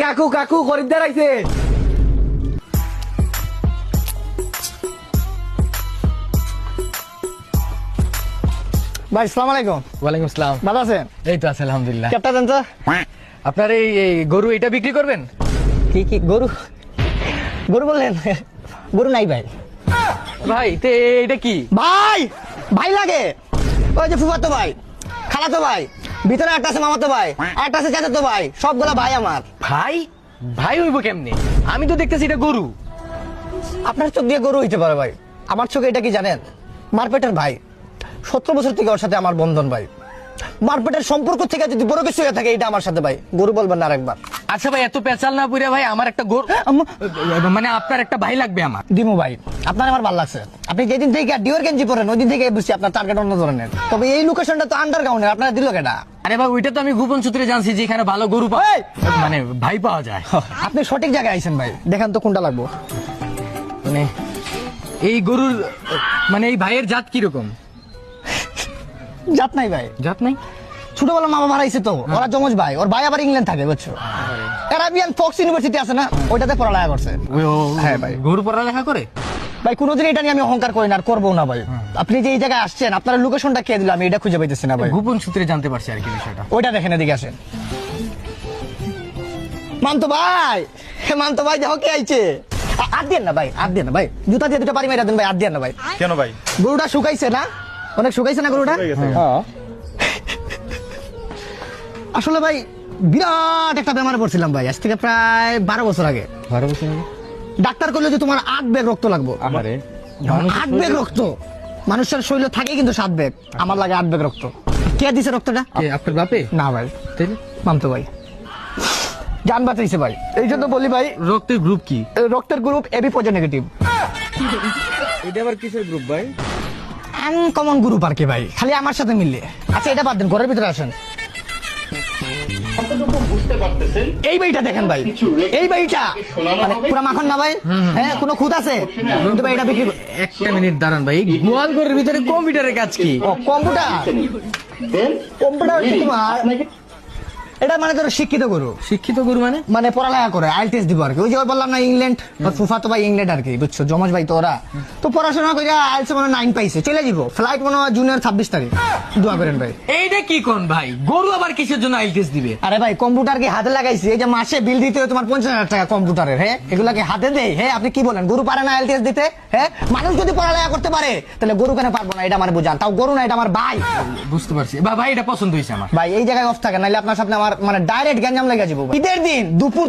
কাকু কাকু খরিদ্দার আইছে। ভাই সালাম আলাইকুম। ওয়ালাইকুম আসসালাম। ভালো আছেন? এই তো আছে আলহামদুলিল্লাহ। কেপটা দেন তো। আপনার এই গরু এটা বিক্রি করবেন? কি কি গরু? গরু বললেন? গরু নাই ভাই। ভাই এটা কি? ভাই ভাই লাগে ওই যে ফুফাতো ভাই, খালাতো ভাই, ভিতরে একটা আছে মামাতো ভাই, একটা আছে চাচাতো ভাই, সবগুলা ভাই আমার। ভাই ভাই হইব কেমনে? আমি তো দেখতেছি এটা গরু। আপনার চোখ দিয়ে গরু হইতে পারে ভাই, আমার চোখে এটা কি জানেন? মারপেটের ভাই। 17 বছর থেকে ওর সাথে আমার বন্ধন ভাই। মারপেটের সম্পর্ক থেকে যদি বড় কিছু হয়ে থাকে এটা আমার সাথে ভাই। গরু বলবেন না আরেকবার। আচ্ছা ভাই এত পেঁচাল না পুরে ভাই, আমার একটা গরু মানে আপনার একটা ভাই লাগবে আমার। দিমু ভাই, আপনার আমার ভালো লাগছে। আপনি যেদিন থেকে ডিওর গেঞ্জি পরেন ওই দিন থেকে বুঝছি আপনার টার্গেট অন্য ধরনের। তবে এই লোকেশনটা তো আন্ডারগ্রাউন্ডের, আপনারা দিল কেটা? আরে ভাই ওইটা তো আমি গোপন সূত্রে জানছি যে এখানে ভালো গরু এই! মানে ভাই পাওয়া যায়। আপনি সঠিক জায়গায় আইছেন ভাই, দেখেন তো কোনটা লাগবো। মানে এই গরুর মানে এই ভাইয়ের জাত কিরকম? জাত নাই ভাই, জাত নাই? ছোটবেলা মামা মারাইছে তো, ওরা জমজ ভাই, ওর ভাই আবার ইংল্যান্ড থাকে বুঝছো। অ্যারাবিয়ান ফক্স ইউনিভার্সিটি আছে না, ওইটাতে পড়ালেখা করছে। হ্যাঁ ভাই। গরু পড়ালেখা করে? ভাই কোনোদিন এটা নিয়ে আমি অহংকার করি না আর করবো না ভাই। আপনি যে এই জায়গায় আসছেন আপনার লোকেশনটা কে দিল আমি এটা খুঁজে পাইতেছি না ভাই। গোপন সূত্রে জানতে পারছি আর কি বিষয়টা। ওইটা দেখেন, এদিকে আসেন। মানতো ভাই, মানতো ভাই দেখো কে আইছে। আর দেন না ভাই, আর দেন না ভাই, জুতা দিয়ে দুটো পারি মেরা দেন ভাই, আর দেন না ভাই। কেন ভাই? গরুটা শুকাইছে না, অনেক শুকাইছে না গরুটা। হ্যাঁ। আসলে ভাই বিরাট একটা বেমারে পড়ছিলাম ভাই, আজ থেকে প্রায় 12 বছর আগে। 12 বছর আগে? ডাক্তার করলো যে তোমার 8 ব্যাগ রক্ত লাগবে। আমারে 8 ব্যাগ রক্ত, মানুষের শরীরে থাকে কিন্তু 7 ব্যাগ, আমার লাগে 8 ব্যাগ রক্ত। কে দিছে রক্তটা? কে আপনার বাপে? না ভাই, তাইলে মানতো ভাই জান বাঁচাইছে ভাই। এই জন্য বলি ভাই, রক্তের গ্রুপ কি? রক্তের গ্রুপ এবি পজিটিভ। এটা আবার কিসের গ্রুপ ভাই? আনকমন গ্রুপ আর কি ভাই, খালি আমার সাথে মিললে। আচ্ছা এটা বাদ দেন, ঘরের ভিতরে আসেন। এই বাড়িটা দেখেন ভাই, এই বাড়িটা মানে পুরা মাখন না ভাই? হ্যাঁ, কোনো খুঁত আছে? কিন্তু ভাই এটা বিক্রি একটা মিনিট দাঁড়ান ভাই, গোয়াল ঘরের ভিতরে কম্পিউটারের কাজ কি? ও কম্পিউটার, কম্পিউটার হচ্ছে তোমার এটা মানে ধরো শিক্ষিত গরু, শিক্ষিত গরু মানে? মানে পড়ালেখা করে আইএলটিএস দিব আর কি। ওই যে বললাম না ইংল্যান্ড, ফুফাতো ভাই ইংল্যান্ড আর কি বুঝছো, জমজ ভাই তো ওরা। তো পড়াশোনা করে আইএলটিএস মানে 9 পাইছে, চলে যাব। ফ্লাইট মনে হয় জুনিয়র 26 তারিখ, দোয়া করেন ভাই। এইটা কি কোন ভাই, গরু আবার কিসের জন্য আইএলটিএস দিবে? আরে ভাই কম্পিউটার কি হাতে লাগাইছি, এই যে মাসে বিল দিতে হয় তোমার 50,000 টাকা কম্পিউটারের। হ্যাঁ, এগুলাকে হাতে দেয়। হ্যাঁ, আপনি কি বলেন গরু পারে না আইএলটিএস দিতে? হ্যাঁ, মানুষ যদি পড়ালেখা করতে পারে তাহলে গরু কেন পারবো না, এটা মানে বুঝান। তাও গরু না, এটা আমার ভাই। বুঝতে পারছি ভাই, এটা পছন্দ হয়েছে আমার। ভাই এই জায়গায় অফ থাকে, নাইলে আপনার সামনে আমার মানে ডাইরেক্ট গ্যাঞ্জাম লেগে যাবো। ঈদের দিন দুপুর